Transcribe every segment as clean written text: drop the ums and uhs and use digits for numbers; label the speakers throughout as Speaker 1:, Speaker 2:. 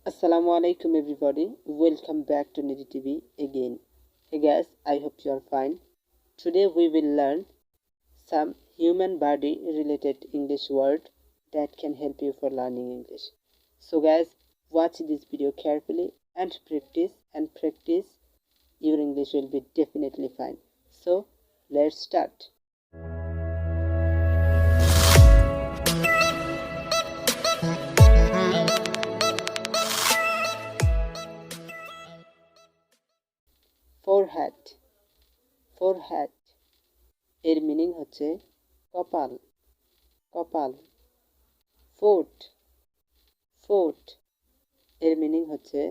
Speaker 1: Assalamu alaikum everybody. Welcome back to Nidhi TV again. Hey guys, I hope you are fine. Today we will learn some human body related English word that can help you for learning English. So guys, watch this video carefully and practice. Your English will be definitely fine. So let's start. Forehead. Forehead এর meaning হচ্ছে কপাল কপাল foot foot এর meaning হচ্ছে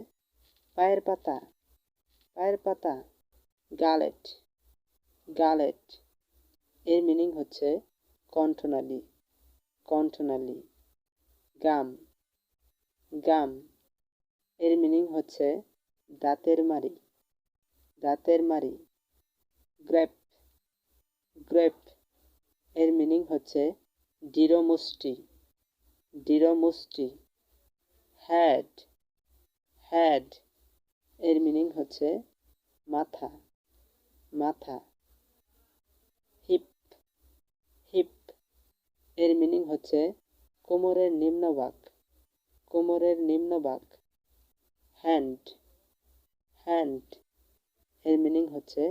Speaker 1: পায়ের পাতা পায়ের পাতা গালেট গালেট এর মিনিং হচ্ছে কণ্ঠনালী কণ্ঠনালী গাম গাম এর মিনিং হচ্ছে দাঁতের মাড়ি দাঁতের মাড়ি গ্রেপ গ্রেপ এর মিনিং হচ্ছে দৃঢ়মুষ্টি দৃঢ়মুষ্টি হেড হেড এর মিনিং হচ্ছে মাথা মাথা হিপ হিপ এর মিনিং হচ্ছে কোমরের নিম্নভাগ কোমরের নিম্নভাগ হ্যান্ড হ্যান্ড এর মিনিং হচ্ছে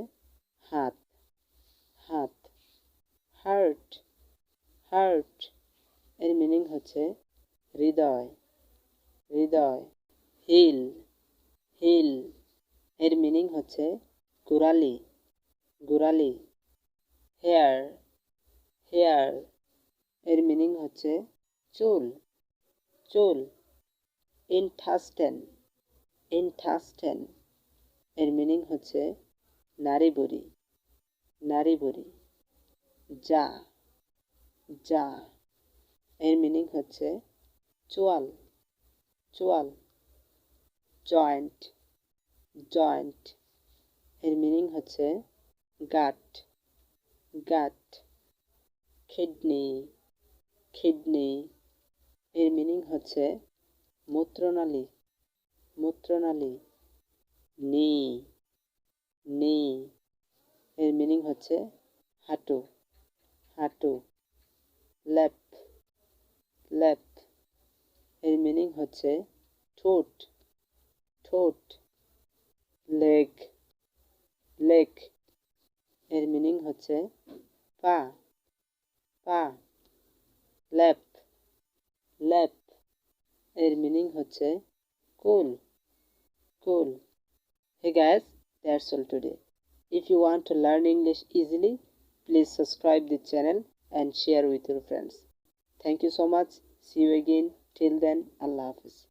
Speaker 1: হাত হাত হার্ট হার্ট এর মিনিং হচ্ছে হৃদয় হৃদয় হিল হিল এর মিনিং হচ্ছে গোড়ালি গোড়ালি হেয়ার হেয়ার এর মিনিং হচ্ছে চুল চুল ইন্টেস্টাইন ইন্টেস্টাইন এর মিনিং হচ্ছে নাড়িভুঁড়ি নাড়িভুঁড়ি জা জা এর মিনিং হচ্ছে চোয়াল চোয়াল জয়েন্ট জয়েন্ট এর মিনিং হচ্ছে গাট গাট কিডনি কিডনি এর মিনিং হচ্ছে মূত্রনালী মূত্রনালী নি নি এর মিনিং হচ্ছে হাঁটু হাঁটু লেপ লেপ এর মিনিং হচ্ছে ঠোঁট ঠোঁট লেগ লেগ এর মিনিং হচ্ছে পা পা ল্যাপ ল্যাপ এর মিনিং হচ্ছে কুল কুল Hey guys, that's all today. If you want to learn English easily, please subscribe the channel and share with your friends. Thank you so much. See you again. Till then, Allah Hafiz.